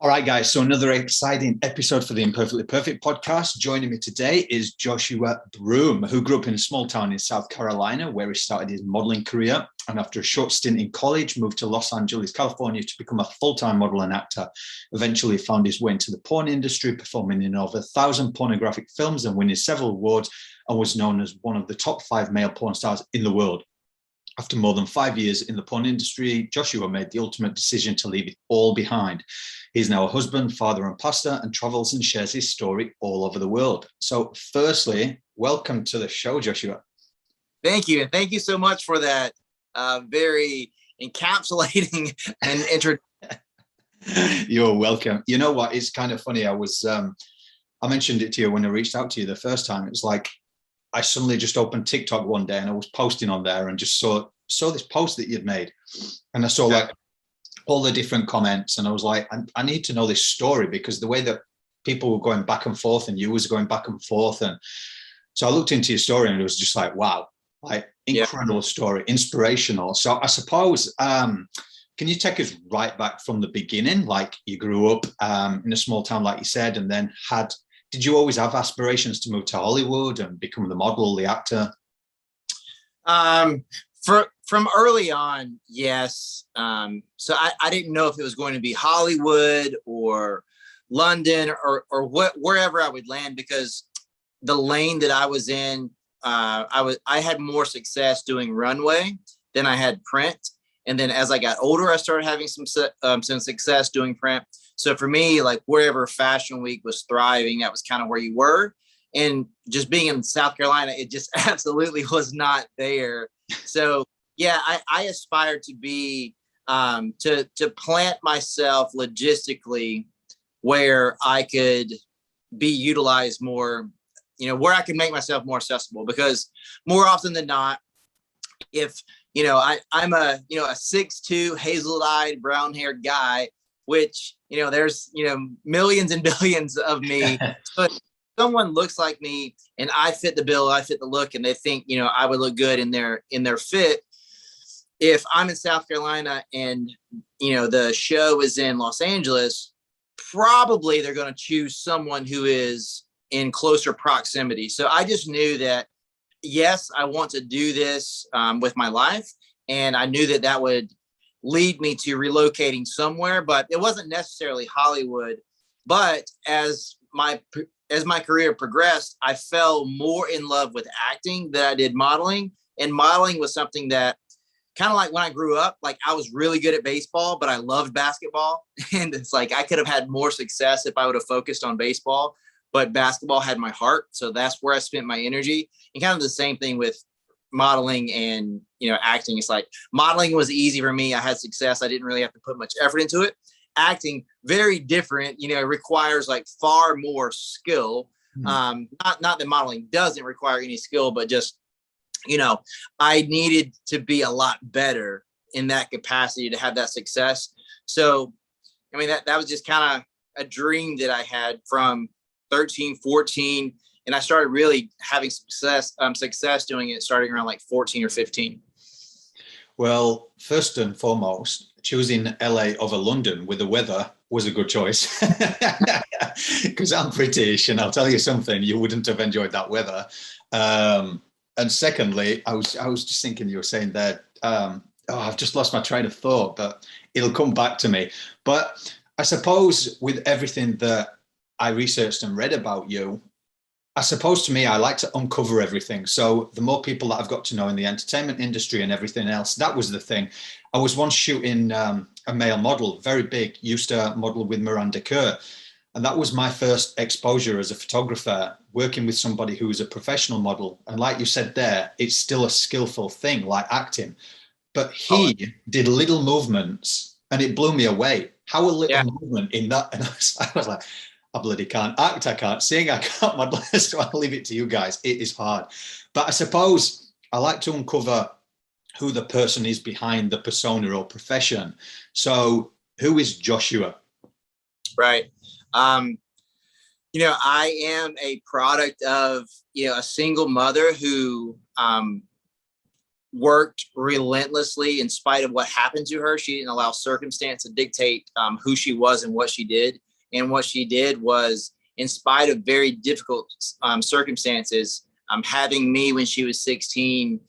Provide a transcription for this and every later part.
All right, guys. So another exciting episode for the Imperfectly Perfect podcast. Joining me today is Joshua Broome, who grew up in a small town in South Carolina, where he started his modeling career. And after a short stint in college, moved to Los Angeles, California to become a full-time model and actor. Eventually found his way into the porn industry, performing in over 1,000 pornographic films and winning several awards, and was known as one of the top 5 male porn stars in the world. After more than 5 years in the porn industry, Joshua made the ultimate decision to leave it all behind. He's now a husband, father, and pastor, and travels and shares his story all over the world. So firstly, welcome to the show, Joshua. Thank you. And thank you so much for that very encapsulating and You're welcome. You know what? It's kind of funny. I mentioned it to you when I reached out to you the first time. It was like, I suddenly just opened TikTok one day and I was posting on there and just saw this post that you'd made. And I saw like all the different comments and I was like, I need to know this story, because the way that people were going back and forth and you was going back and forth. And so I looked into your story and it was just like, wow, like incredible story, inspirational. So I suppose, can you take us right back from the beginning? Like you grew up in a small town, like you said, and then did you always have aspirations to move to Hollywood and become the model, the actor? From early on, yes. So I didn't know if it was going to be Hollywood or London or wherever I would land, because the lane that I was in, I had more success doing runway than I had print. And then as I got older, I started having some success doing print. So for me, like wherever Fashion Week was thriving, that was kind of where you were. And just being in South Carolina, it just absolutely was not there. So yeah, I aspired to be to plant myself logistically where I could be utilized more, where I could make myself more accessible. Because more often than not, if I'm a 6'2", hazel-eyed, brown-haired guy, which there's millions and billions of me. But someone looks like me and I fit the bill, I fit the look, and they think I would look good in their fit. If I'm in South Carolina and the show is in Los Angeles, probably they're going to choose someone who is in closer proximity. So I just knew that, yes, I want to do this with my life, and I knew that would lead me to relocating somewhere, but it wasn't necessarily Hollywood. But as my career progressed, I fell more in love with acting than I did modeling. And modeling was something that kind of like when I grew up, like I was really good at baseball, but I loved basketball. And it's like I could have had more success if I would have focused on baseball, but basketball had my heart. So that's where I spent my energy. And kind of the same thing with modeling and acting. It's like modeling was easy for me. I had success. I didn't really have to put much effort into it. Acting, very different. It requires like far more skill. Not that modeling doesn't require any skill, but just I needed to be a lot better in that capacity to have that success. So I mean that was just kind of a dream that I had from 13, 14. And I started really having success doing it starting around like 14 or 15. Well, first and foremost, choosing LA over London with the weather was a good choice, because I'm British and I'll tell you something, you wouldn't have enjoyed that weather. And secondly, I was just thinking, you were saying that, I've just lost my train of thought, but it'll come back to me. But I suppose with everything that I researched and read about you, I suppose to me, I like to uncover everything. So the more people that I've got to know in the entertainment industry and everything else, that was the thing. I was once shooting a male model, very big, used to model with Miranda Kerr. And that was my first exposure as a photographer, working with somebody who was a professional model. And like you said there, it's still a skillful thing like acting. But he did little movements and it blew me away. How a little movement in that? And I was like, I bloody can't act, I can't sing, I can't model, so I'll leave it to you guys. It is hard. But I suppose I like to uncover who the person is behind the persona or profession. So who is Joshua? Right. I am a product of, a single mother who worked relentlessly in spite of what happened to her. She didn't allow circumstance to dictate who she was and what she did. And what she did was, in spite of very difficult circumstances, having me when she was 16,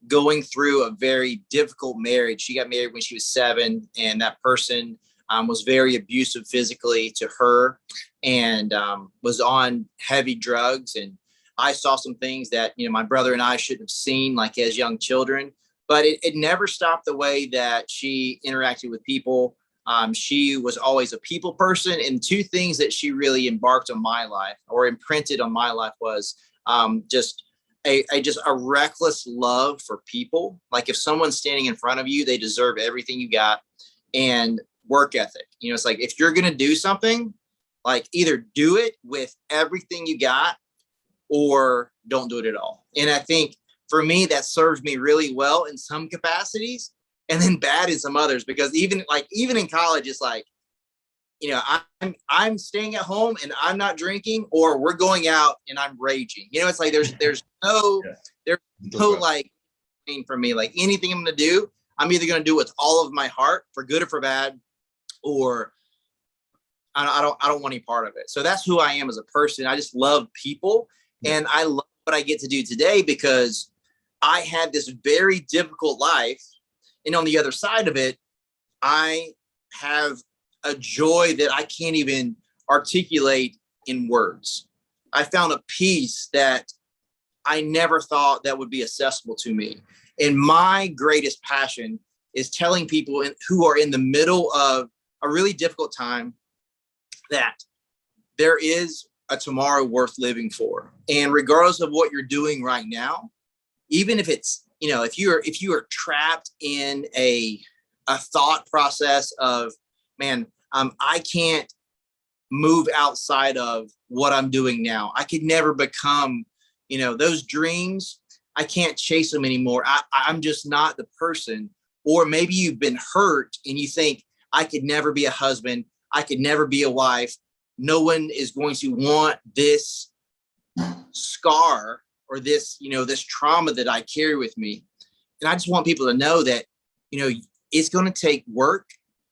going through a very difficult marriage. She got married when she was 7, and that person was very abusive physically to her, and was on heavy drugs. And I saw some things that, my brother and I shouldn't have seen, like as young children, but it never stopped the way that she interacted with people. She was always a people person. And 2 things that she really embarked on my life, or imprinted on my life, was just a reckless love for people. Like, if someone's standing in front of you, they deserve everything you got. And work ethic. It's like, if you're going to do something, like, either do it with everything you got or don't do it at all. And I think for me, that serves me really well in some capacities, and then bad in some others, because even in college, it's like, I'm staying at home and I'm not drinking, or we're going out and I'm raging. It's like, there's no, there's no like for me, like, anything I'm going to do, I'm either going to do it with all of my heart, for good or for bad, or I don't want any part of it. So that's who I am as a person. I just love people, and I love what I get to do today, because I had this very difficult life, and on the other side of it, I have a joy that I can't even articulate in words. I found a peace that I never thought that would be accessible to me. And my greatest passion is telling people who are in the middle of a really difficult time that there is a tomorrow worth living for. And regardless of what you're doing right now, even if it's, if you are trapped in a thought process of, man, I can't move outside of what I'm doing now. I could never become, those dreams. I can't chase them anymore. I'm just not the person. Or maybe you've been hurt and you think, I could never be a husband. I could never be a wife. No one is going to want this scar or this, this trauma that I carry with me. And I just want people to know that, it's going to take work,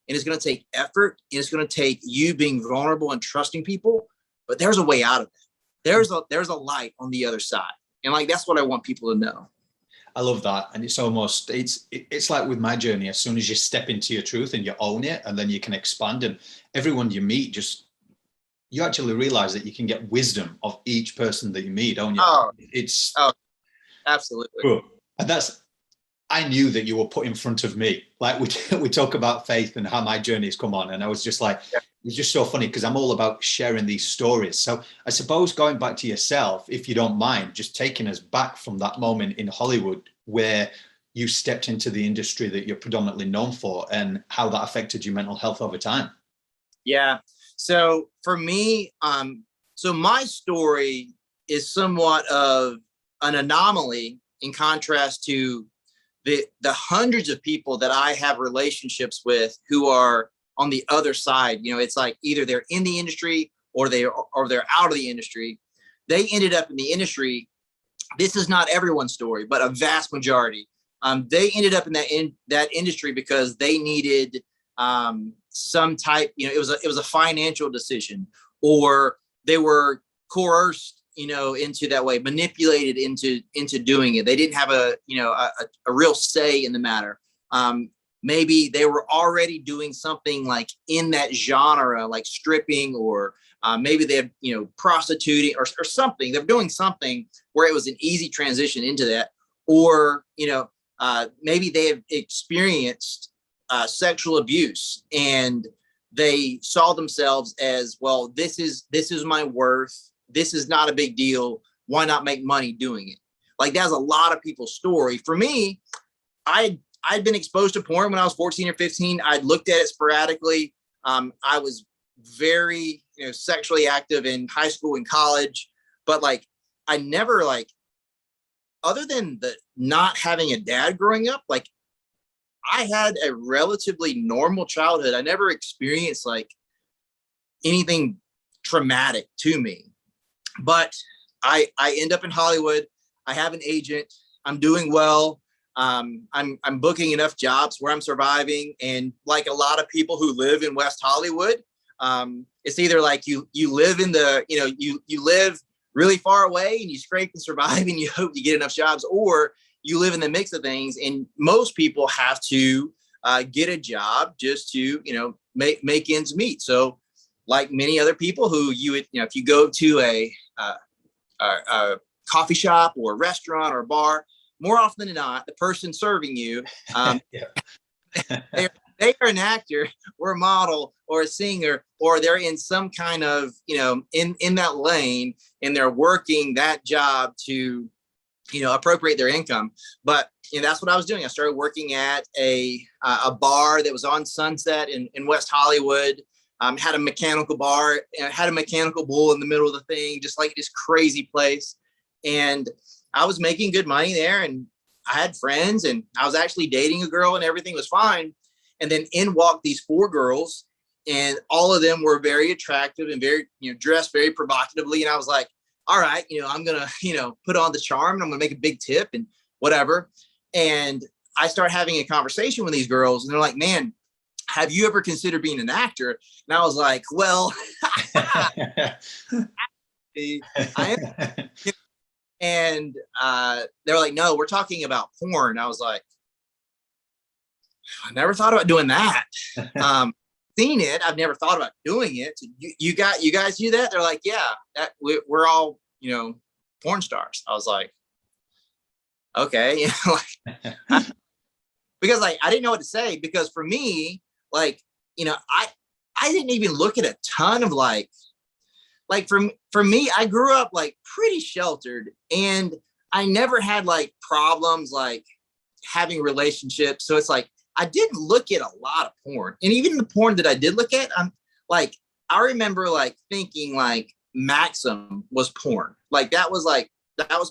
and it's going to take effort, and it's going to take you being vulnerable and trusting people, but there's a way out of it. There's a light on the other side. And like, that's what I want people to know. I love that. And it's like with my journey, as soon as you step into your truth and you own it, and then you can expand, and everyone you meet, you actually realize that you can get wisdom of each person that you meet, don't you? Oh, absolutely. Cool. And I knew that you were put in front of me. Like, we talk about faith and how my journey has come on. And I was just like, It was just so funny, because I'm all about sharing these stories. So I suppose, going back to yourself, if you don't mind, just taking us back from that moment in Hollywood where you stepped into the industry that you're predominantly known for, and how that affected your mental health over time. Yeah. So for me, so my story is somewhat of an anomaly in contrast to the hundreds of people that I have relationships with who are on the other side. It's like, either they're in the industry or they're out of the industry. They ended up in the industry. This is not everyone's story, but a vast majority. They ended up in that industry because they needed some type, it was a financial decision, or they were coerced, into that way, manipulated into doing it. They didn't have a real say in the matter. Maybe they were already doing something like in that genre, like stripping, or maybe they have, prostituting or something. They're doing something where it was an easy transition into that, or, maybe they have experienced sexual abuse, and they saw themselves as, well, this is my worth. This is not a big deal. Why not make money doing it? Like, that's a lot of people's story. For me, I'd been exposed to porn when I was 14 or 15. I'd looked at it sporadically. I was very, sexually active in high school and college, but like, I never, like, other than the not having a dad growing up, like, I had a relatively normal childhood. I never experienced like anything traumatic to me, but I end up in Hollywood. I have an agent. I'm doing well. I'm booking enough jobs where I'm surviving. And like a lot of people who live in West Hollywood, it's either like you live in the, you live really far away and you scrape and survive and you hope you get enough jobs, or you live in the mix of things. And most people have to get a job just to, make ends meet. So like many other people who you would, if you go to a coffee shop or a restaurant or a bar, more often than not, the person serving you, they are an actor or a model or a singer, or they're in some kind of, in that lane, and they're working that job to, appropriate their income. But that's what I was doing. I started working at a bar that was on Sunset in West Hollywood. Had a mechanical bar, had a mechanical bull in the middle of the thing, just like this crazy place. And I was making good money there, and I had friends, and I was actually dating a girl, and everything was fine. And then in walked these 4 girls, and all of them were very attractive and very, dressed very provocatively. And I was like, all right, I'm going to, put on the charm, and I'm going to make a big tip and whatever. And I start having a conversation with these girls, and they're like, man, have you ever considered being an actor? And I was like, well, I am. And they were like, no, we're talking about porn. I was like, I never thought about doing that. Seen it. I've never thought about doing it. So you guys do that? They're like, yeah, we're all, porn stars. I was like, okay. Because like, I didn't know what to say, because for me, like, I didn't even look at a ton of like for me, I grew up like pretty sheltered, and I never had like problems like having relationships. So it's like, I didn't look at a lot of porn, and even the porn that I did look at, I'm like, I remember like thinking like Maxim was porn. Like that was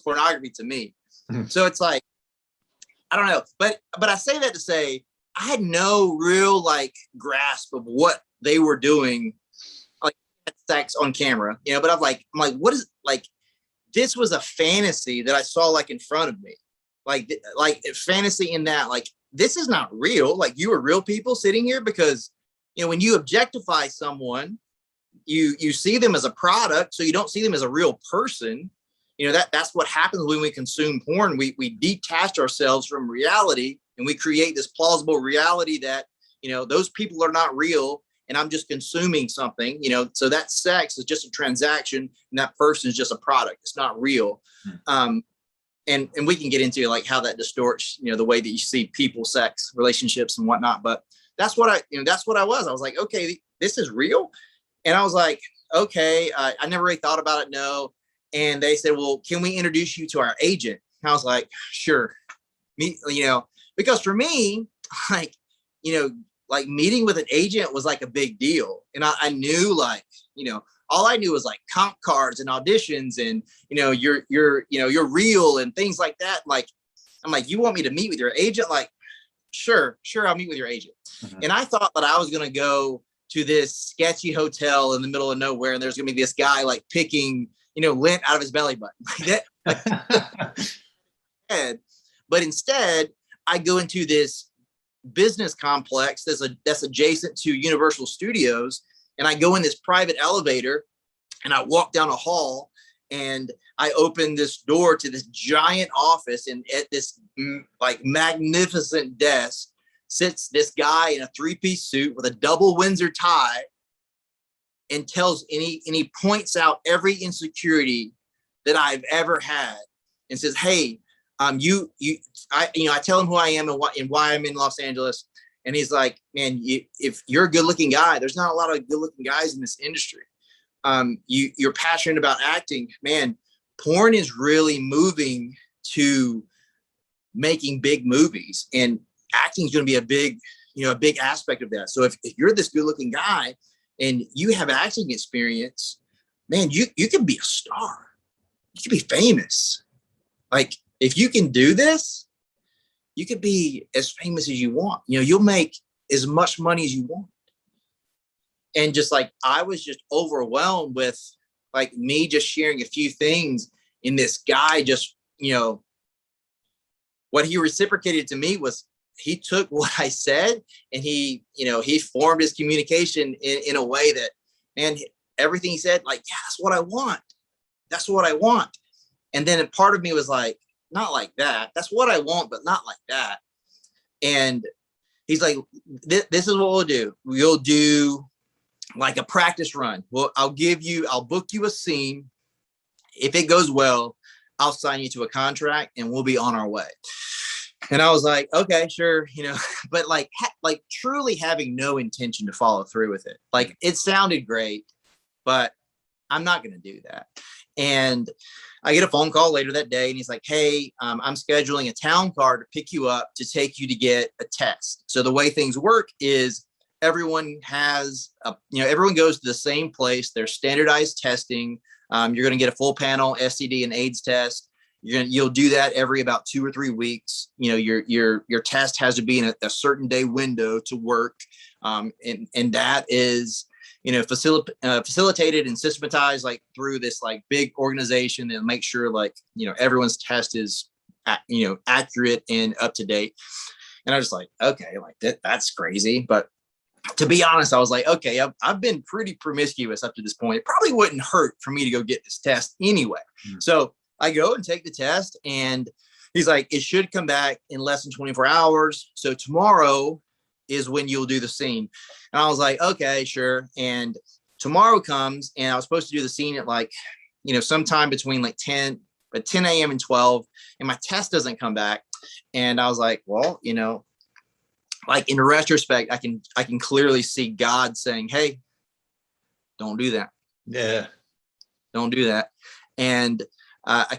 pornography to me. So it's like, I don't know, but I say that to say I had no real like grasp of what they were doing, like sex on camera, but I'm like, what is, like, this was a fantasy that I saw like in front of me, like fantasy in that, like, this is not real. Like, you are real people sitting here, because, when you objectify someone, you see them as a product. So you don't see them as a real person. That's what happens when we consume porn. We detach ourselves from reality, and we create this plausible reality that, those people are not real, and I'm just consuming something, so that sex is just a transaction, and that person is just a product. It's not real. And we can get into like how that distorts, the way that you see people, sex, relationships and whatnot. But that's what I was. I was like, okay, this is real. And I was like, okay, I never really thought about it. No. And they said, well, can we introduce you to our agent? And I was like, sure. Because for me, like, like meeting with an agent was like a big deal. And I knew, like, all I knew was like comp cards and auditions, and, you're real and things like that. Like, I'm like, you want me to meet with your agent? Like, sure, I'll meet with your agent. Mm-hmm. And I thought that I was going to go to this sketchy hotel in the middle of nowhere, and there's going to be this guy like picking, lint out of his belly button. Like that. But instead, I go into this business complex that's adjacent to Universal Studios, and I go in this private elevator, and I walk down a hall, and I open this door to this giant office, and at this like magnificent desk sits this guy in a 3-piece suit with a double Windsor tie, and he points out every insecurity that I've ever had, and says, hey, I tell him who I am and why I'm in Los Angeles. And he's like, man, if you're a good looking guy, there's not a lot of good looking guys in this industry. You're passionate about acting, man. Porn is really moving to making big movies, and acting is going to be a big aspect of that. So if you're this good looking guy and you have acting experience, man, you can be a star. You can be famous. Like, if you can do this, you could be as famous as you want. You'll make as much money as you want. And just like, I was just overwhelmed with like me just sharing a few things, and this guy just, what he reciprocated to me was he took what I said and he, he formed his communication in a way that, man, everything he said, like, yeah, that's what I want. That's what I want. And then a part of me was like, not like that. That's what I want, but not like that. And he's like, this is what we'll do. We'll do like a practice run. Well, I'll book you a scene. If it goes well, I'll sign you to a contract and we'll be on our way. And I was like, okay, sure. But like truly having no intention to follow through with it. Like it sounded great, but I'm not going to do that. And I get a phone call later that day and he's like, hey, I'm scheduling a town car to pick you up to take you to get a test. So the way things work is everyone goes to the same place. There's standardized testing. You're going to get a full panel STD and AIDS test. You'll do that every about 2 or 3 weeks. Your test has to be in a certain day window to work. And that is, facilitated and systematized like through this like big organization and make sure like, everyone's test is, accurate and up to date. And I was like, okay, like that's crazy. But to be honest, I was like, okay, I've been pretty promiscuous up to this point. It probably wouldn't hurt for me to go get this test anyway. Mm-hmm. So I go and take the test and he's like, it should come back in less than 24 hours. So tomorrow is when you'll do the scene. And I was like, okay, sure. And tomorrow comes and I was supposed to do the scene at like, sometime between like 10 a.m. and 12. And my test doesn't come back. And I was like, well, like in retrospect, I can clearly see God saying, hey, don't do that. Yeah. Don't do that. And I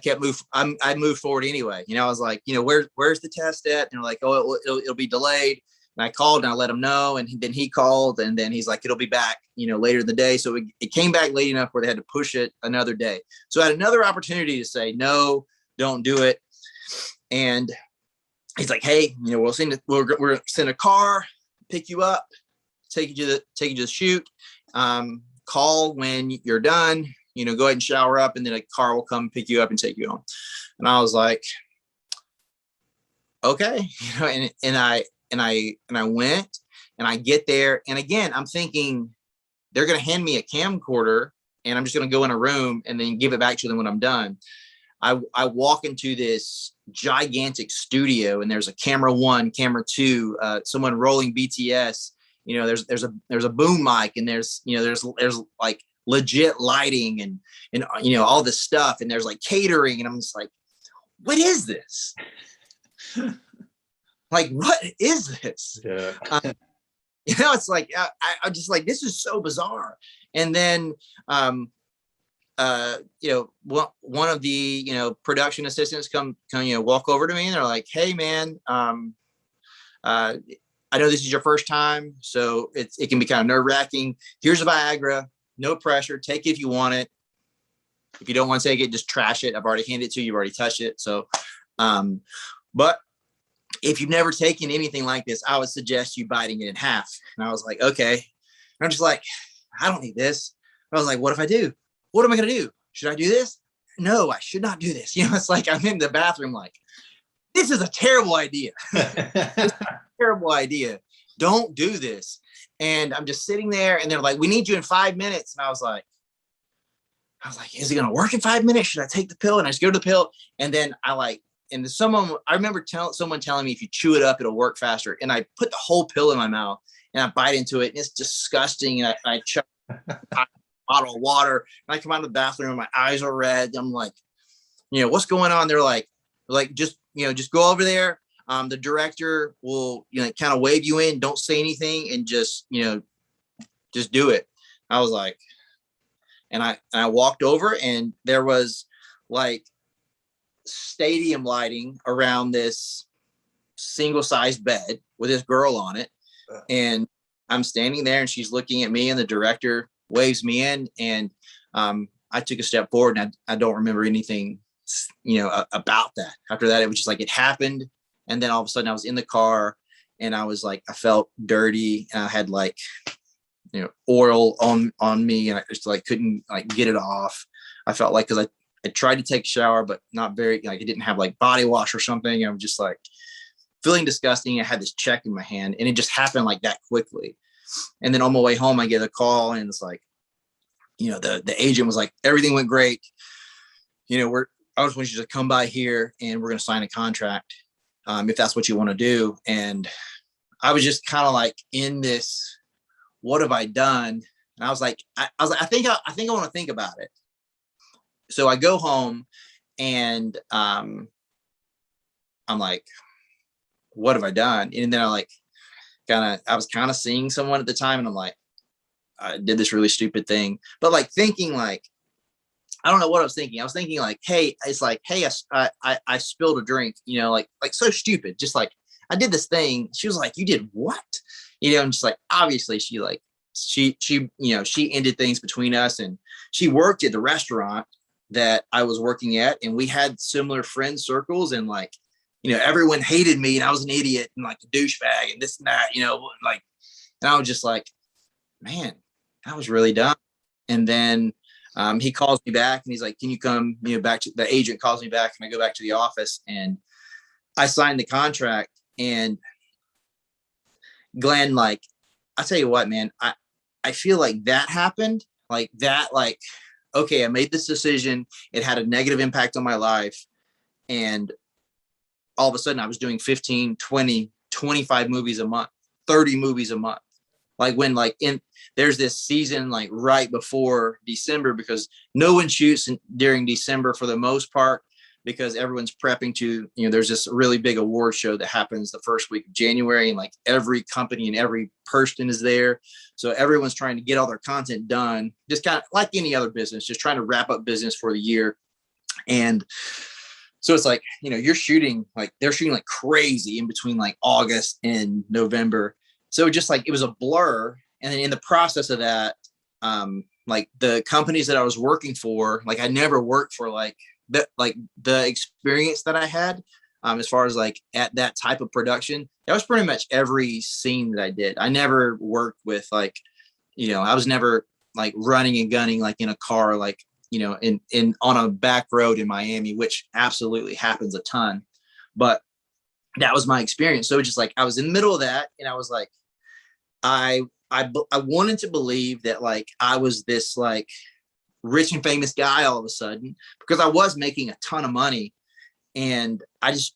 moved forward anyway. I was like, where's the test at? And they're like, oh, it'll be delayed. And I called and I let him know. And then he called and then he's like, it'll be back, later in the day. So it came back late enough where they had to push it another day. So I had another opportunity to say, no, don't do it. And he's like, hey, we'll send a car, pick you up, take you to the shoot. Call when you're done. Go ahead and shower up, and then a car will come pick you up and take you home. And I was like, okay, and I went and I get there. And again, I'm thinking they're going to hand me a camcorder and I'm just going to go in a room and then give it back to them when I'm done. I walk into this gigantic studio and there's a camera 1, camera 2, someone rolling BTS. There's a boom mic and there's like legit lighting and all this stuff. And there's like catering. And I'm just like, what is this? Like, what is this? Yeah. It's like, I'm just like, this is so bizarre. And then, one of the, production assistants come, walk over to me and they're like, hey man, I know this is your first time, so it can be kind of nerve wracking. Here's a Viagra, no pressure. Take it if you want it. If you don't want to take it, just trash it. I've already handed it to you. You've already touched it. So, but if you've never taken anything like this, I would suggest you biting it in half. And I was like, okay. And I'm just like, I don't need this. I was like, what if I do? What am I going to do? Should I do this? No, I should not do this. It's like I'm in the bathroom like, this is a terrible idea. Terrible idea. Don't do this. And I'm just sitting there and they're like, we need you in 5 minutes. And I was like, is it going to work in 5 minutes? Should I take the pill? And I just go to the pill. And then I remember someone telling me if you chew it up, it'll work faster. And I put the whole pill in my mouth and I bite into it and it's disgusting. And I chuck a bottle of water and I come out of the bathroom and my eyes are red. I'm like, what's going on? They're like, just go over there. The director will, kind of wave you in, don't say anything and just do it. I was like, and I walked over and there was like stadium lighting around this single sized bed with this girl on it. And I'm standing there and she's looking at me and the director waves me in. And I took a step forward and I don't remember anything, about that. After that, it was just like it happened. And then all of a sudden I was in the car and I was like, I felt dirty and I had like, oil on me and I just like couldn't like get it off. I felt like, cause I tried to take a shower, but not very, like, it didn't have like body wash or something. I'm just like feeling disgusting. I had this check in my hand, and it just happened like that quickly. And then on my way home, I get a call, and it's like, the agent was like, everything went great. I just want you to come by here and we're going to sign a contract. If that's what you want to do. And I was just kind of like in this, what have I done? And I was like, I think I want to think about it. So I go home, and I'm like, what have I done? And then I was kind of seeing someone at the time, and I'm like, I did this really stupid thing, but like thinking like, I don't know what I was thinking. I was thinking like, hey, it's like, hey, I spilled a drink, like so stupid. Just like, I did this thing. She was like, you did what? And just like, obviously she ended things between us, and she worked at the restaurant that I was working at, and we had similar friend circles, and like, everyone hated me, and I was an idiot and like a douchebag and this and that, like, and I was just like, man, that was really dumb. And then he calls me back, and he's like, can you come, back to the agent calls me back, and I go back to the office, and I signed the contract. And Glenn, like, I tell you what, man, I feel like that happened like that. Like, okay, I made this decision. It had a negative impact on my life. And all of a sudden I was doing 15, 20, 25 movies a month, 30 movies a month. Like when there's this season like right before December, because no one shoots during December for the most part, because everyone's prepping to, there's this really big award show that happens the first week of January, and like every company and every person is there. So everyone's trying to get all their content done, just kind of like any other business, just trying to wrap up business for the year. And so it's like, they're shooting like crazy in between like August and November. So just like, it was a blur. And then in the process of that, like the companies that I was working for, like I never worked for like the experience that I had, as far as like at that type of production, that was pretty much every scene that I did. I never worked with like, I was never like running and gunning, like in a car, like, in on a back road in Miami, which absolutely happens a ton, but that was my experience. So just like, I was in the middle of that, and I was like, I wanted to believe that like I was this like rich and famous guy all of a sudden, because I was making a ton of money. And I just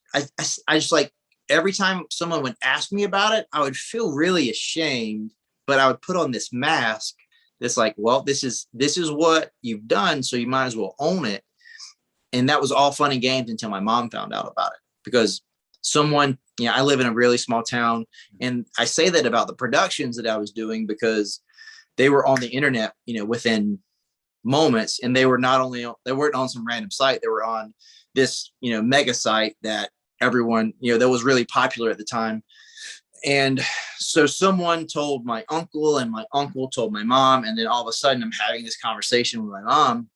like, every time someone would ask me about it, I would feel really ashamed, but I would put on this mask that's like, well, this is what you've done, so you might as well own it. And that was all fun and games until my mom found out about it, because someone, I live in a really small town, and I say that about the productions that I was doing because they were on the internet, within moments, and they weren't on some random site. They were on this, mega site that everyone, that was really popular at the time. And so someone told my uncle, and my uncle told my mom, and then all of a sudden I'm having this conversation with my mom,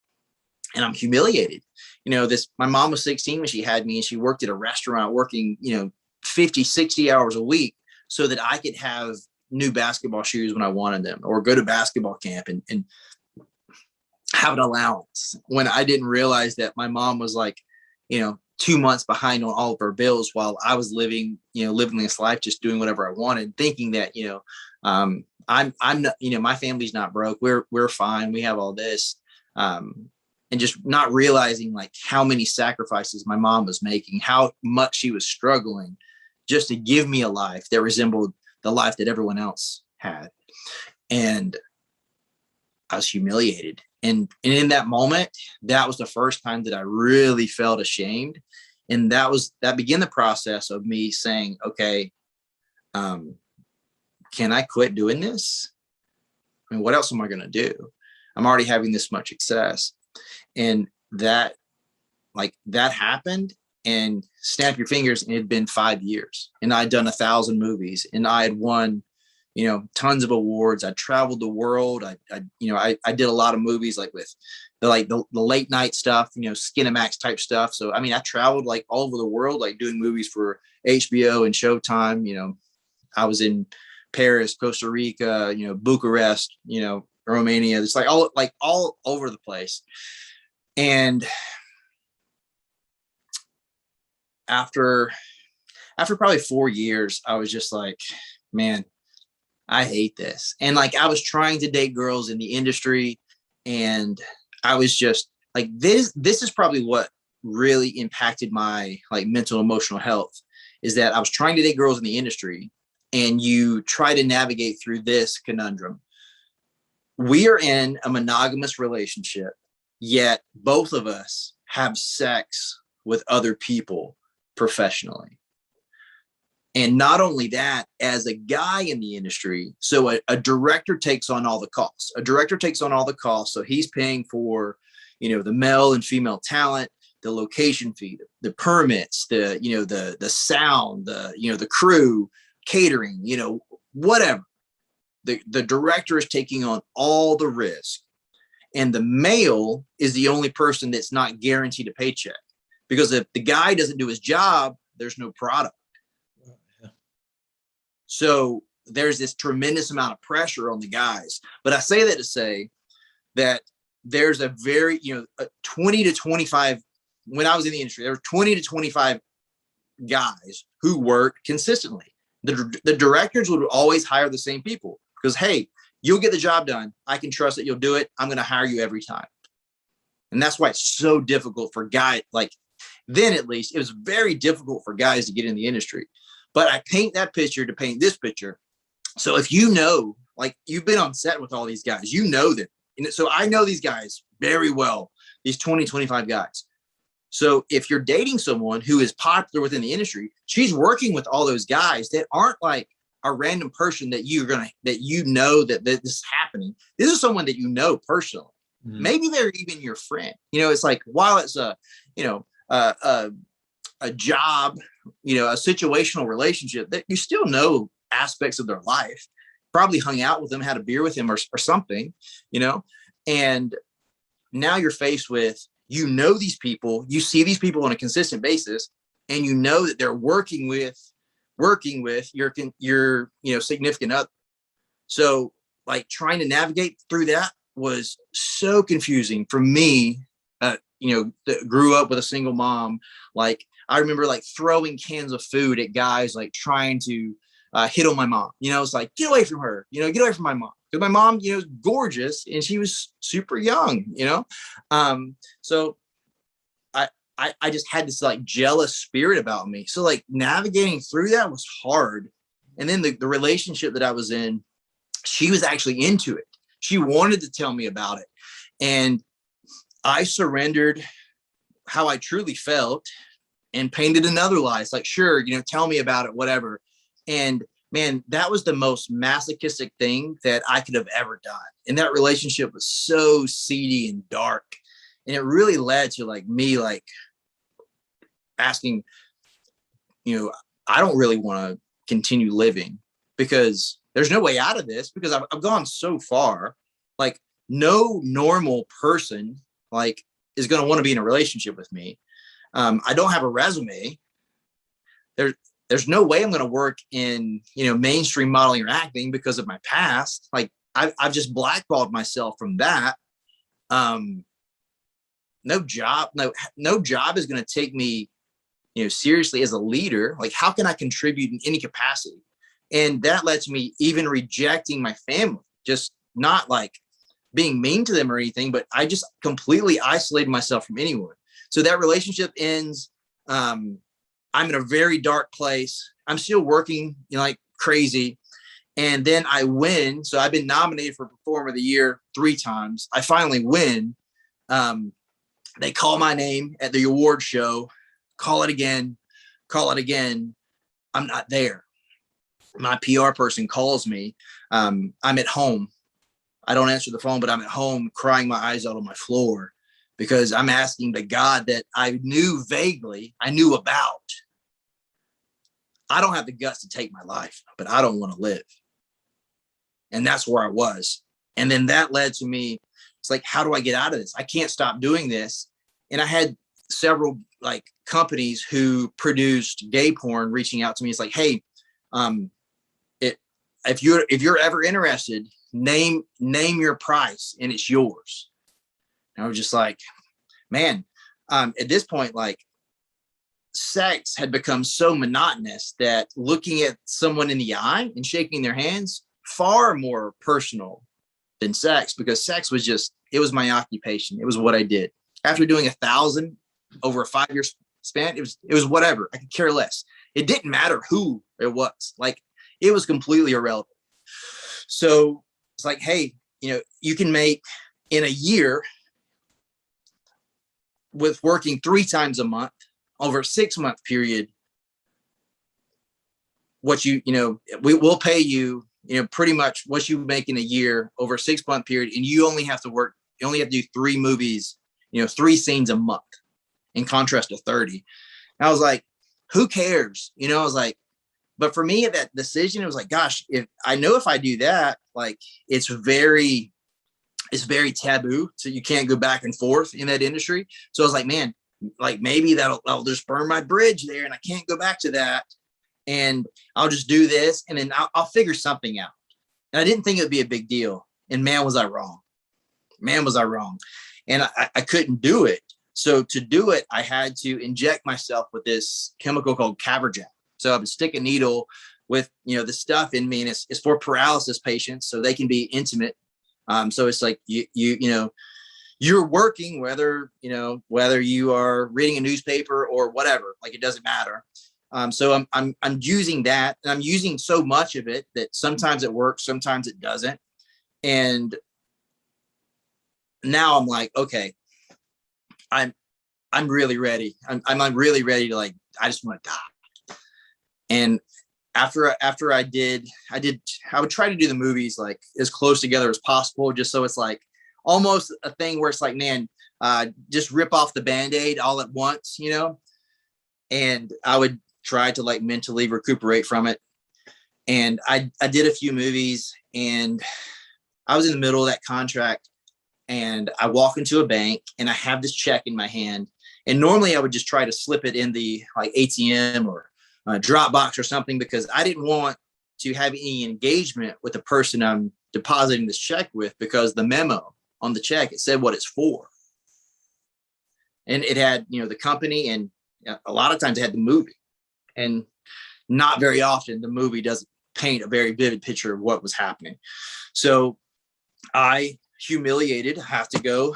and I'm humiliated. My mom was 16 when she had me, and she worked at a restaurant working, 50, 60 hours a week so that I could have new basketball shoes when I wanted them, or go to basketball camp and have an allowance, when I didn't realize that my mom was like, 2 months behind on all of her bills, while I was living this life, just doing whatever I wanted, thinking that, I'm not, my family's not broke. We're fine. We have all this. And just not realizing like how many sacrifices my mom was making, how much she was struggling just to give me a life that resembled the life that everyone else had. And I was humiliated. And in that moment, that was the first time that I really felt ashamed. And that began the process of me saying, okay, can I quit doing this? I mean, what else am I going to do? I'm already having this much success. And that happened, and snap your fingers, and it had been 5 years, and I'd done 1,000 movies, and I had won, tons of awards. I traveled the world. I did a lot of movies, like with the late night stuff, Skinamax type stuff. So, I mean, I traveled like all over the world, like doing movies for HBO and Showtime. I was in Paris, Costa Rica, Bucharest, Romania. It's like all over the place. And after probably 4 years, I was just like, man, I hate this. And like, I was trying to date girls in the industry, and I was just like, this is probably what really impacted my like mental, emotional health, is that I was trying to date girls in the industry, and you try to navigate through this conundrum. We are in a monogamous relationship, yet both of us have sex with other people professionally. And not only that, as a guy in the industry, so a director takes on all the costs. A director takes on all the costs. So he's paying for, the male and female talent, the location fee, the permits, the sound, the crew, catering, whatever. The director is taking on all the risk. And the male is the only person that's not guaranteed a paycheck. Because if the guy doesn't do his job, there's no product. So there's this tremendous amount of pressure on the guys. But I say that to say that there's a very, 20 to 25, when I was in the industry, there were 20 to 25 guys who worked consistently. The directors would always hire the same people because, hey, you'll get the job done. I can trust that you'll do it. I'm going to hire you every time. And that's why it's so difficult for guys. Like then, at least, it was very difficult for guys to get in the industry. But I paint that picture to paint this picture. So if like you've been on set with all these guys, them. And so I know these guys very well, these 20, 25 guys. So if you're dating someone who is popular within the industry, she's working with all those guys that aren't like a random person that that this is happening. This is someone that you know personally. Mm-hmm. Maybe they're even your friend. It's like, while it's a job, a situational relationship, that you still know aspects of their life, probably hung out with them, had a beer with him or something, and now you're faced with, these people, you see these people on a consistent basis, and that they're working with your significant other. So like trying to navigate through that was so confusing for me, that grew up with a single mom. Like I remember like throwing cans of food at guys, like trying to hit on my mom. It's like, get away from her, get away from my mom. Because my mom, is gorgeous and she was super young, So I just had this like jealous spirit about me. So like navigating through that was hard. And then the relationship that I was in, she was actually into it. She wanted to tell me about it. And I surrendered how I truly felt and painted another lie. It's like, sure, tell me about it, whatever. And man, that was the most masochistic thing that I could have ever done. And that relationship was so seedy and dark. And it really led to like me, like asking, I don't really want to continue living because there's no way out of this, because I've gone so far. Like no normal person like is going to want to be in a relationship with me. I don't have a resume. There's no way I'm going to work in, mainstream modeling or acting because of my past. Like I've just blackballed myself from that. No job is going to take me, seriously as a leader. Like how can I contribute in any capacity? And that led to me even rejecting my family, just not like being mean to them or anything, but I just completely isolated myself from anyone. So that relationship ends. I'm in a very dark place. I'm still working, like crazy. And then I win. So I've been nominated for Performer of the Year 3 times. I finally win. They call my name at the award show, call it again. I'm not there. My PR person calls me. I'm at home. I don't answer the phone, but I'm at home crying my eyes out on my floor because I'm asking the God that I knew about. I don't have the guts to take my life, but I don't want to live. And that's where I was. And then that led to me. It's like, how do I get out of this? I can't stop doing this. And I had several like companies who produced gay porn reaching out to me. It's like, hey, if you're ever interested, name your price and it's yours. And I was just like, man, at this point, like sex had become so monotonous that looking at someone in the eye and shaking their hands far more personal than sex, because sex was just, it was my occupation. It was what I did. After doing 1,000 over a 5-year span, it was whatever. I could care less. It didn't matter who it was. Like, it was completely irrelevant. So it's like, hey, you can make in a year with working 3 times a month over a 6-month period, what we will pay you, pretty much what you make in a year over a 6-month period. And you only have to do 3 movies, 3 scenes a month, in contrast to 30. And I was like, who cares? I was like, but for me at that decision, it was like, gosh, if I do that, like, it's very taboo. So you can't go back and forth in that industry. So I was like, man, like, maybe I'll just burn my bridge there and I can't go back to that. And I'll just do this, and then I'll figure something out. And I didn't think it would be a big deal. And man, was I wrong. And I couldn't do it. So to do it, I had to inject myself with this chemical called Caverject. So I would stick a needle with, the stuff in me, and it's for paralysis patients, so they can be intimate. So it's like, you're working, whether you are reading a newspaper or whatever, like, it doesn't matter. So I'm using that, and I'm using so much of it that sometimes it works, sometimes it doesn't. And now I'm like, okay, I'm really ready. I'm really ready to, like, I just want to die. And after I would try to do the movies like as close together as possible, just so it's like almost a thing where it's like, man, just rip off the Band-Aid all at once, and I would try to, like, mentally recuperate from it. And I did a few movies, and I was in the middle of that contract, and I walk into a bank and I have this check in my hand. And normally I would just try to slip it in the, like, ATM or Dropbox or something, because I didn't want to have any engagement with the person I'm depositing this check with, because the memo on the check, it said what it's for. And it had, the company, and a lot of times it had the movie. And not very often the movie doesn't paint a very vivid picture of what was happening. So I, humiliated, have to go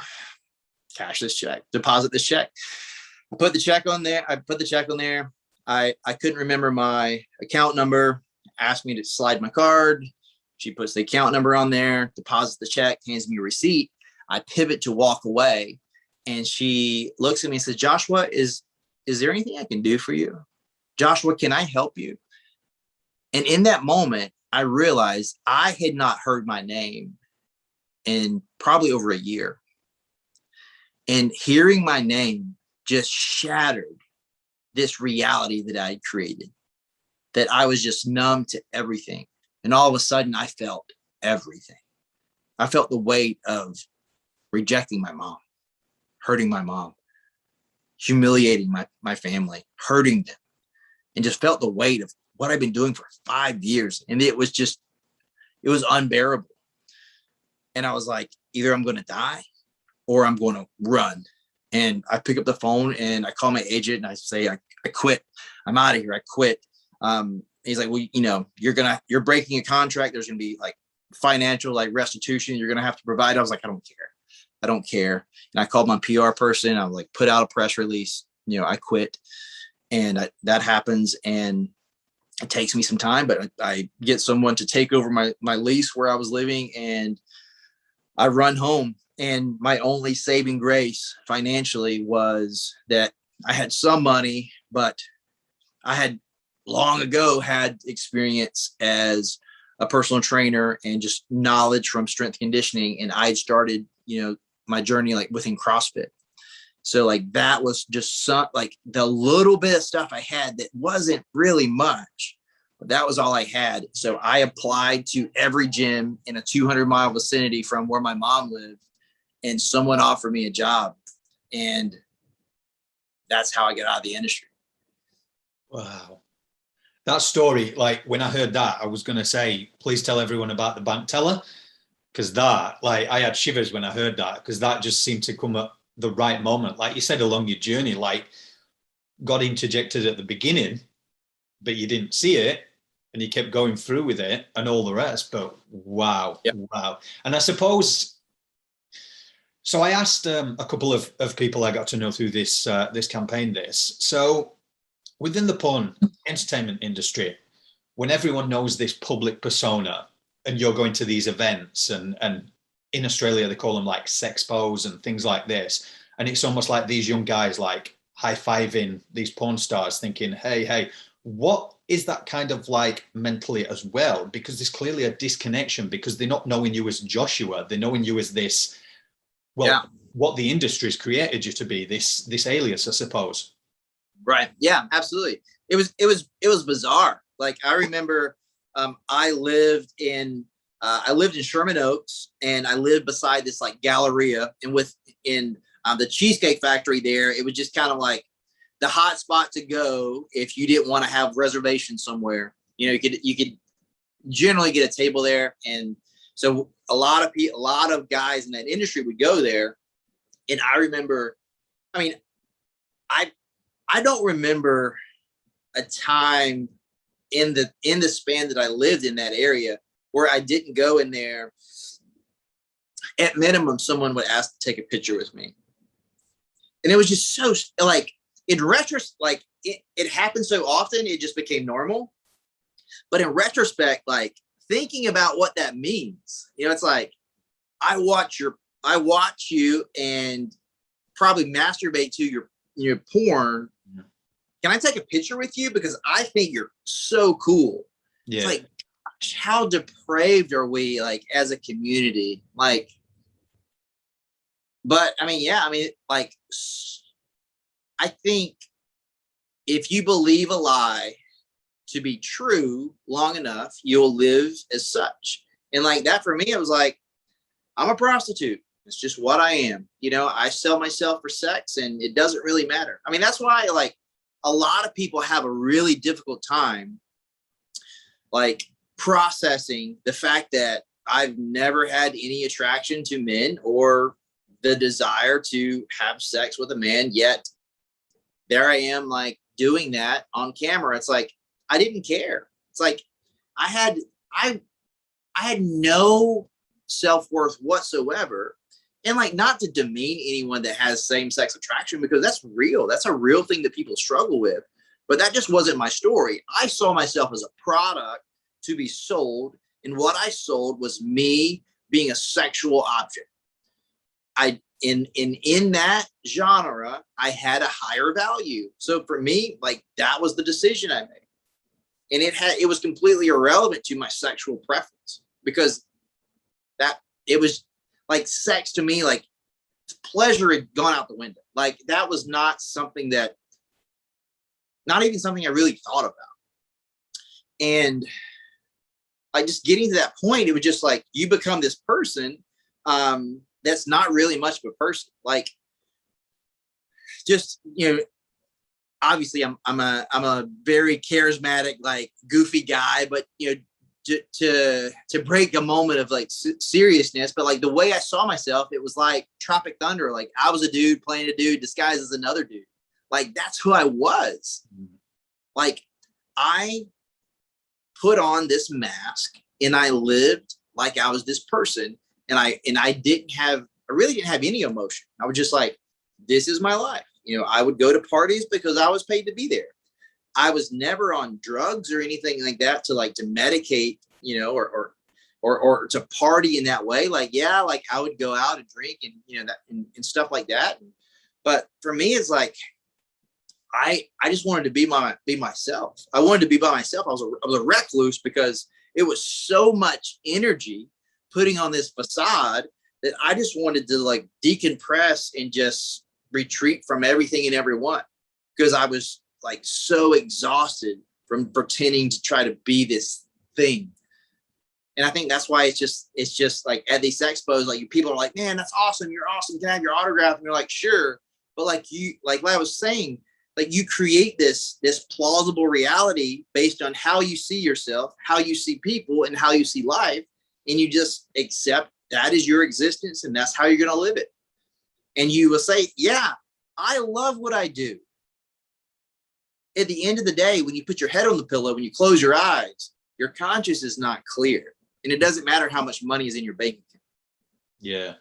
cash this check, deposit this check. I put the check on there. I couldn't remember my account number, asked me to slide my card. She puts the account number on there, deposits the check, hands me a receipt. I pivot to walk away, and she looks at me and says, Joshua, is there anything I can do for you? Joshua, can I help you? And in that moment, I realized I had not heard my name in probably over a year. And hearing my name just shattered this reality that I had created, that I was just numb to everything. And all of a sudden I felt everything. I felt the weight of rejecting my mom, hurting my mom, humiliating my family, hurting them, and just felt the weight of what I've been doing for 5 years. And it was unbearable. And I was like, either I'm going to die or I'm going to run. And I pick up the phone and I call my agent and I say, I quit. I'm out of here. I quit. He's like, well, you're breaking a contract. There's going to be, like, financial, like, restitution you're going to have to provide. I was like, I don't care. And I called my PR person. I was like, put out a press release. I quit. And that happens. And it takes me some time, but I get someone to take over my lease where I was living, and I run home. And my only saving grace financially was that I had some money, but I had long ago had experience as a personal trainer and just knowledge from strength conditioning. And I had started, my journey, like, within CrossFit. So, like, that was just the little bit of stuff I had that wasn't really much, but that was all I had. So I applied to every gym in a 200-mile vicinity from where my mom lived, and someone offered me a job. And that's how I got out of the industry. Wow. That story, like, when I heard that, I was going to say, please tell everyone about the bank teller, because that, like, I had shivers when I heard that, because that just seemed to come at the right moment. Like you said, along your journey, like, got interjected at the beginning, but you didn't see it and you kept going through with it and all the rest. But wow, Yep. wow. And I suppose, so I asked a couple of people I got to know through this campaign. So within the porn entertainment industry, when everyone knows this public persona and you're going to these events and in Australia, they call them like sexpos and things like this. And it's almost like these young guys like high-fiving these porn stars thinking, hey, what is that kind of like mentally as well? Because there's clearly a disconnection because they're not knowing you as Joshua. They're knowing you as this, well, Yeah. what the industry's created you to be, this alias, I suppose. Right. Yeah, absolutely. It was bizarre. Like I remember I lived in Sherman Oaks, and I lived beside this like Galleria, and within the Cheesecake Factory there, it was just kind of like the hot spot to go if you didn't want to have reservations somewhere. You know, you could generally get a table there, and so a lot of guys in that industry would go there. And I remember, I mean, I don't remember a time in the span that I lived in that area where I didn't go in there. At minimum, someone would ask to take a picture with me. And it was just so like in retrospect, like it happened so often, it just became normal. But in retrospect, like thinking about what that means, you know, it's like I watch you and probably masturbate to your porn. Can I take a picture with you? Because I think you're so cool. Yeah. It's like, gosh, how depraved are we like as a community? Like, but I mean, yeah, I mean, like, I think if you believe a lie to be true long enough, you'll live as such. And like that for me, it was like, I'm a prostitute. It's just what I am. You know, I sell myself for sex and it doesn't really matter. I mean, that's why like a lot of people have a really difficult time like processing the fact that I've never had any attraction to men or the desire to have sex with a man, yet there I am like doing that on camera. It's like I didn't care. It's like I had no self-worth whatsoever. And like not to demean anyone that has same-sex attraction, because that's real. That's a real thing that people struggle with. But that just wasn't my story. I saw myself as a product to be sold, and what I sold was me being a sexual object. In that genre, I had a higher value. So for me, like that was the decision I made. And it was completely irrelevant to my sexual preference, because that it was like sex to me, like pleasure had gone out the window. Like that was not even something I really thought about. And like just getting to that point, it was just like you become this person that's not really much of a person. Like just, you know, obviously I'm a very charismatic, like goofy guy, but you know, to break a moment of like seriousness, but like the way I saw myself, it was like Tropic Thunder. Like I was a dude playing a dude disguised as another dude. Like that's who I was. Like I put on this mask and I lived like I was this person, and I really didn't have any emotion. I was just like, this is my life. You know, I would go to parties because I was paid to be there. I was never on drugs or anything like that to medicate, you know, or to party in that way. Like, yeah, like I would go out and drink and, you know, that and stuff like that. But for me, it's like, I just wanted to be myself. I wanted to be by myself. I was a recluse because it was so much energy putting on this facade that I just wanted to like decompress and just retreat from everything and everyone, because I was like so exhausted from pretending to try to be this thing. And I think that's why it's just like at these expos, like people are like, man, that's awesome. You're awesome. Can I have your autograph? And you're like, sure. But like like I was saying, like you create this plausible reality based on how you see yourself, how you see people, and how you see life. And you just accept that is your existence and that's how you're going to live it. And you will say, yeah, I love what I do. at the end of the day, when you put your head on the pillow, when you close your eyes, your conscience is not clear. And it doesn't matter how much money is in your bank account. Yeah.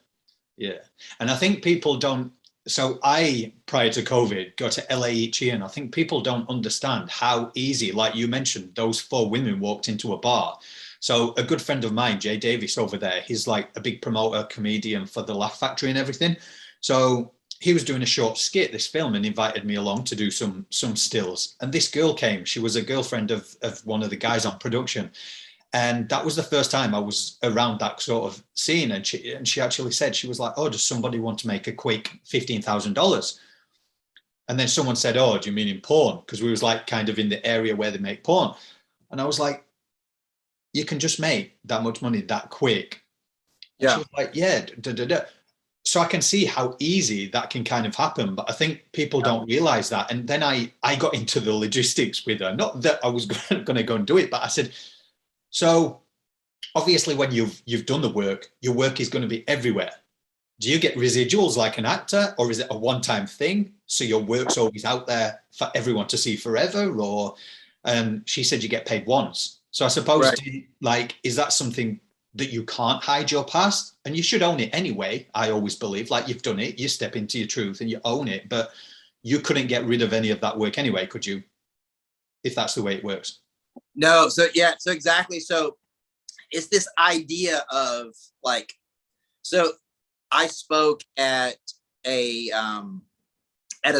Yeah. And I think people don't. So I, prior to COVID, go to LA each year, and I think people don't understand how easy, like you mentioned, those four women walked into a bar. So a good friend of mine, Jay Davis over there, he's like a big promoter, comedian for the Laugh Factory and everything. So he was doing a short skit, this film, and invited me along to do some stills. And this girl came. She was a girlfriend of one of the guys on production. And that was the first time I was around that sort of scene. And she actually said, she was like, oh, does somebody want to make a quick $15,000? And then someone said, oh, do you mean in porn? Because we was like kind of in the area where they make porn. And I was like, you can just make that much money that quick. And she was like, yeah, da, da, da. So I can see how easy that can kind of happen. But I think people don't realize that. And then I got into the logistics with her. Not that I was going to go and do it, but I said, so obviously when you've done the work, your work is going to be everywhere. Do you get residuals like an actor, or is it a one-time thing? So your work's always out there for everyone to see forever? Or she said you get paid once. So I suppose, is that something that you can't hide your past? And you should own it anyway. I always believe, like, you've done it, you step into your truth and you own it, but you couldn't get rid of any of that work anyway, could you? If that's the way it works. No, so exactly. So it's this idea of like, so I spoke at a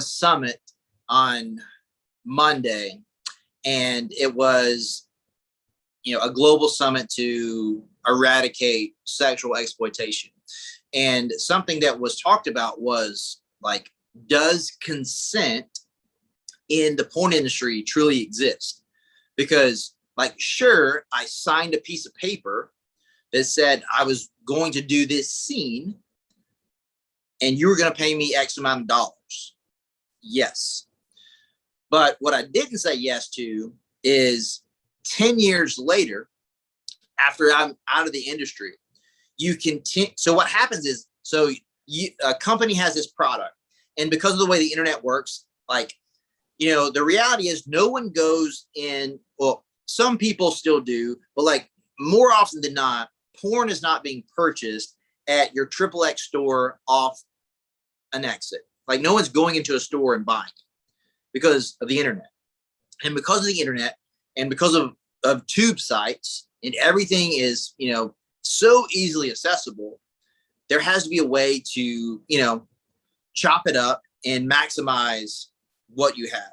summit on Monday, and it was, a global summit to eradicate sexual exploitation. And something that was talked about was like, does consent in the porn industry truly exist? Because, like, sure, I signed a piece of paper that said I was going to do this scene and you were going to pay me X amount of dollars. Yes. But what I didn't say yes to is 10 years later, after I'm out of the industry, you continue. So what happens is, a company has this product, and because of the way the internet works, like, the reality is no one goes in, well, some people still do, but like more often than not, porn is not being purchased at your XXX store off an exit. Like, no one's going into a store and buying it because of the internet. And because of the internet and because of tube sites, and everything is, so easily accessible, there has to be a way to, chop it up and maximize what you have.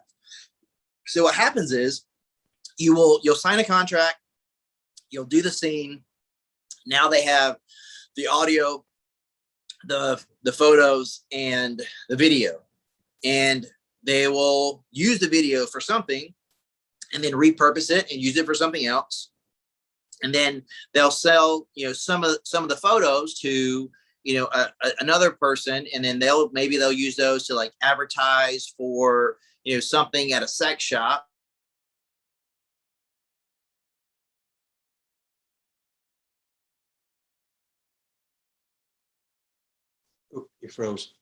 So what happens is you'll sign a contract, you'll do the scene. Now they have the audio, the photos, and the video, and they will use the video for something and then repurpose it and use it for something else. And then they'll sell, some of the photos to, another person, and then they'll use those to like advertise for, something at a sex shop. Oh, you froze.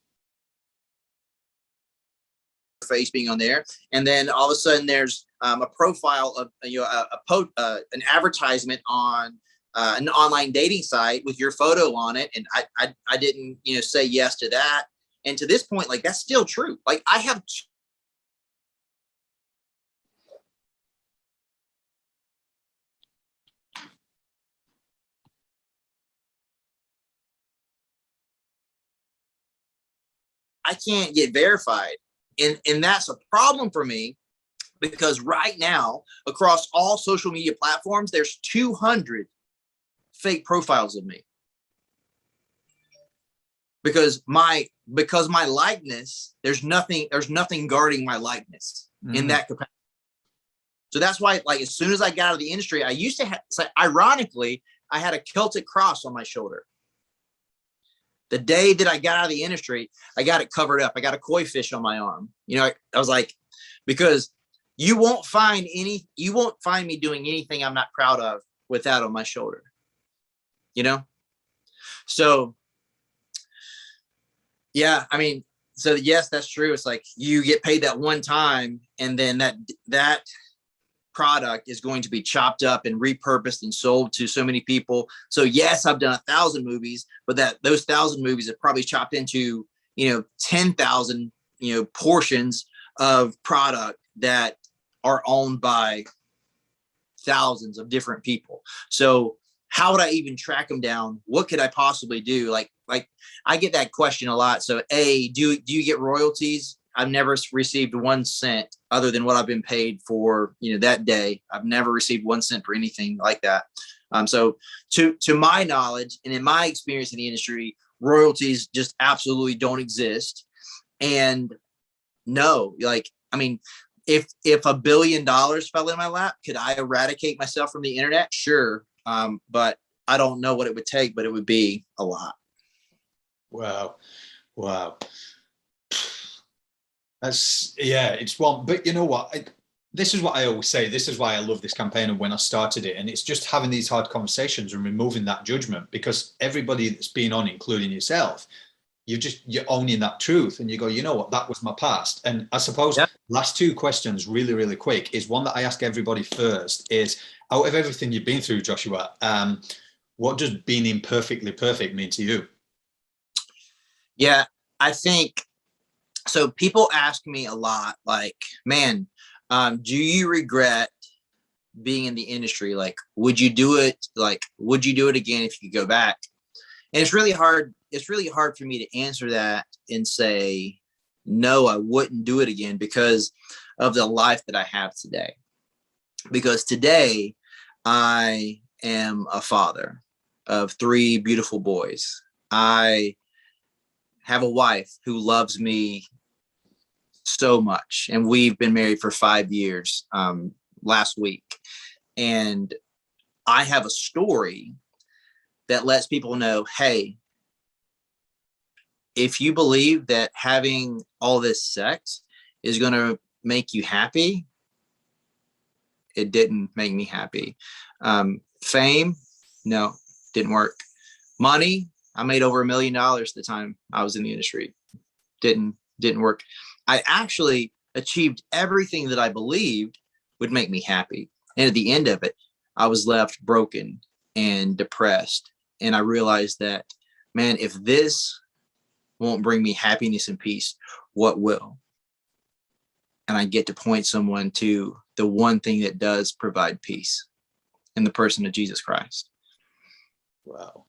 Face being on there, and then all of a sudden there's a profile of an advertisement on an online dating site with your photo on it, and I didn't say yes to that. And to this point, like, that's still true. Like, I have I can't get verified. And that's a problem for me, because right now, across all social media platforms, there's 200 fake profiles of me. Because my likeness, there's nothing guarding my likeness in that capacity. So that's why, like, as soon as I got out of the industry, I used to have, ironically, I had a Celtic cross on my shoulder. The day that I got out of the industry, I got it covered up. I got a koi fish on my arm. I was like, because you won't find me doing anything I'm not proud of with that on my shoulder. So, yeah, I mean, so yes, that's true. It's like you get paid that one time, and then that product is going to be chopped up and repurposed and sold to so many people. So yes, I've done 1,000 movies, but those 1,000 movies are probably chopped into 10,000 portions of product that are owned by thousands of different people. So how would I even track them down? What could I possibly do? Like I get that question a lot. So do you get royalties? I've never received 1 cent other than what I've been paid for, that day. I've never received 1 cent for anything like that. So to my knowledge and in my experience in the industry, royalties just absolutely don't exist. And no, if $1 billion fell in my lap, could I eradicate myself from the internet? Sure. But I don't know what it would take, but it would be a lot. Wow. It's one, but you know what? This is what I always say. This is why I love this campaign and when I started it. And it's just having these hard conversations and removing that judgment, because everybody that's been on, including yourself, you're owning that truth and you go, you know what, that was my past. And I suppose last 2 questions really, really quick is one that I ask everybody first is, out of everything you've been through, Joshua, what does being imperfectly perfect mean to you? Yeah, I think, so people ask me a lot, like, man, do you regret being in the industry? Like, would you do it? Like, would you do it again if you could go back? And it's really hard. It's really hard for me to answer that and say, no, I wouldn't do it again because of the life that I have today. Because today I am a father of 3 beautiful boys. I have a wife who loves me so much, and we've been married for 5 years last week. And I have a story that lets people know, hey, if you believe that having all this sex is going to make you happy, it didn't make me happy. Fame, no, didn't work. Money, I made over $1 million the time I was in the industry. Didn't work. I actually achieved everything that I believed would make me happy. And at the end of it, I was left broken and depressed. And I realized that, man, if this won't bring me happiness and peace, what will? And I get to point someone to the one thing that does provide peace in the person of Jesus Christ. Wow.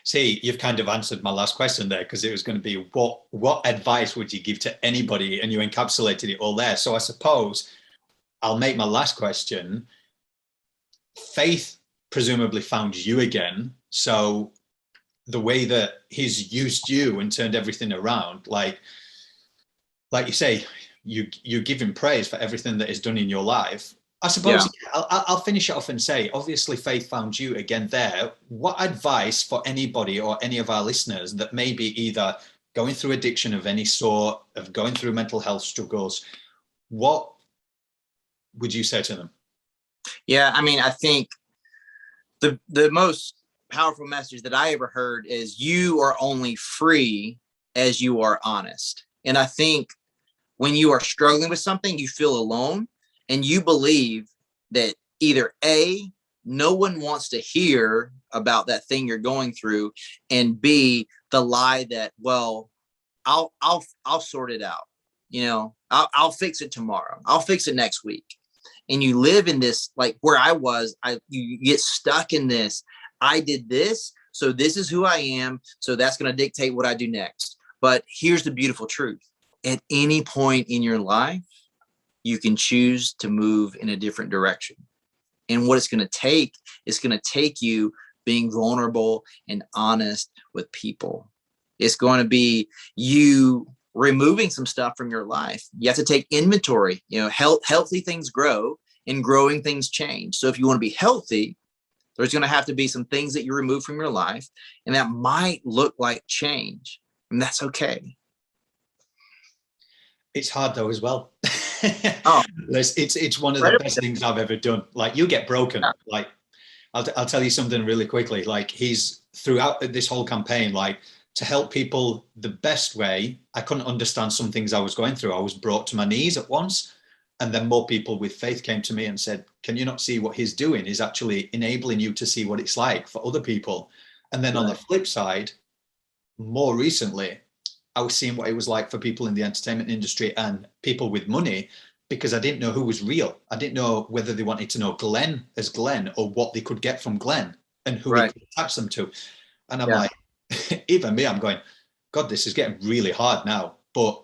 See, you've kind of answered my last question there, because it was going to be what advice would you give to anybody, and you encapsulated it all there. So I suppose I'll make my last question. Faith presumably found you again. So the way that he's used you and turned everything around, like you say, you give him praise for everything that is done in your life. I suppose I'll finish it off and say, obviously, faith found you again there. What advice for anybody or any of our listeners that may be either going through addiction of any sort, of going through mental health struggles, what would you say to them? Yeah, I think the most powerful message that I ever heard is you are only free as you are honest. And I think when you are struggling with something, you feel alone. And you believe that either A, no one wants to hear about that thing you're going through, and B, the lie that, well, I'll sort it out. I'll fix it tomorrow. I'll fix it next week. And you live in this, like where I was, you get stuck in this. I did this, so this is who I am. So that's going to dictate what I do next. But here's the beautiful truth. At any point in your life, you can choose to move in a different direction. And what it's going to take you being vulnerable and honest with people. It's going to be you removing some stuff from your life. You have to take inventory. Healthy things grow and growing things change. So if you want to be healthy, there's going to have to be some things that you remove from your life, and that might look like change. And that's okay. It's hard though as well. Oh, it's one of the best things I've ever done. Like, you get broken. Yeah. Like, I'll tell you something really quickly. Like, he's throughout this whole campaign, like, to help people the best way. I couldn't understand some things I was going through. I was brought to my knees at once. And then more people with faith came to me and said, can you not see what he's doing? He's actually enabling you to see what it's like for other people. And then on the flip side, more recently, I was seeing what it was like for people in the entertainment industry and people with money, because I didn't know who was real. I didn't know whether they wanted to know Glenn as Glenn or what they could get from Glenn and who he could attach them to. And I'm like, even me, I'm going, God, this is getting really hard now. But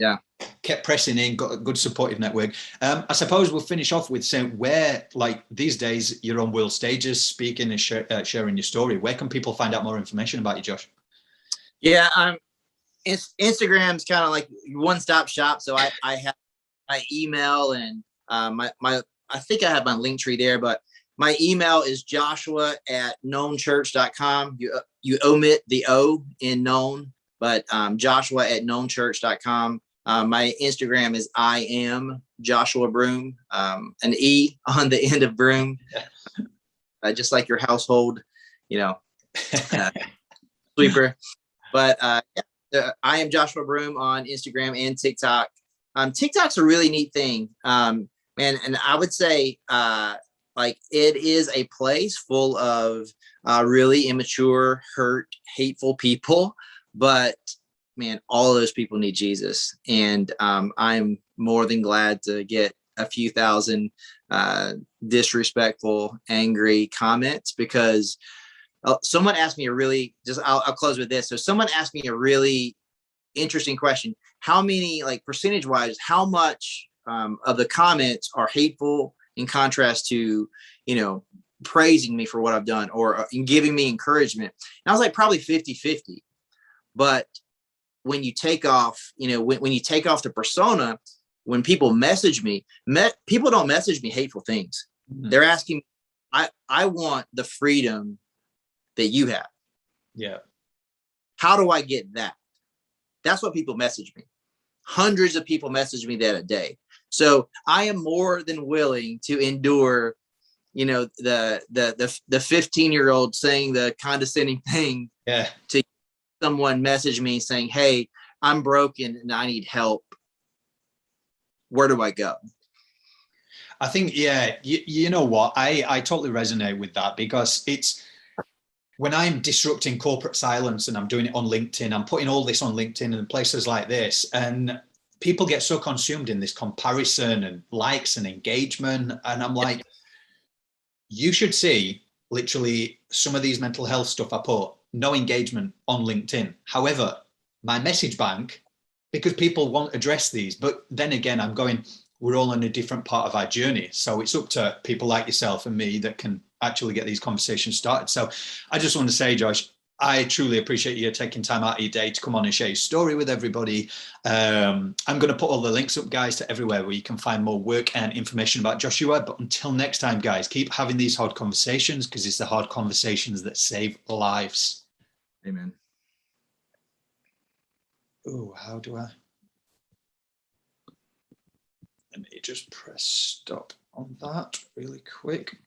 kept pressing in, got a good supportive network. I suppose we'll finish off with saying where, like these days, you're on world stages, speaking and sharing your story. Where can people find out more information about you, Josh? Yeah, Instagram's kind of like one-stop shop. So I have my email and my I think I have my link tree there, but my email is joshua@knownchurch.com. You omit the O in known, but joshua@knownchurch.com. My Instagram is I am Joshua Broome, an E on the end of Broome, just like your household, sweeper. But I am Joshua Broome on Instagram and TikTok. TikTok's a really neat thing, man, and I would say like it is a place full of really immature, hurt, hateful people, but man, all of those people need Jesus. And I'm more than glad to get a few thousand disrespectful, angry comments, because someone asked me I'll close with this. So someone asked me a really interesting question. How many, like percentage wise, how much of the comments are hateful in contrast to, praising me for what I've done or giving me encouragement? And I was like, probably 50-50. But when you take off, when you take off the persona, when people message me, people don't message me hateful things. Mm-hmm. They're asking, I want the freedom that you have. Yeah. How do I get that? That's what people message me. Hundreds of people message me that a day. So I am more than willing to endure, the 15-year-old saying the condescending thing to someone message me saying, hey, I'm broken and I need help. Where do I go? I think, you know what? I totally resonate with that, because it's when I'm disrupting corporate silence and I'm doing it on LinkedIn, I'm putting all this on LinkedIn and places like this, and people get so consumed in this comparison and likes and engagement. And I'm like, you should see literally some of these mental health stuff I put, no engagement on LinkedIn. However, my message bank, because people won't address these, but then again, I'm going, we're all on a different part of our journey. So it's up to people like yourself and me that can actually get these conversations started. So I just want to say, Josh, I truly appreciate you taking time out of your day to come on and share your story with everybody. I'm going to put all the links up, guys, to everywhere where you can find more work and information about Joshua. But until next time, guys, keep having these hard conversations, because it's the hard conversations that save lives. Amen. Oh, how do I? Let me just press stop on that really quick.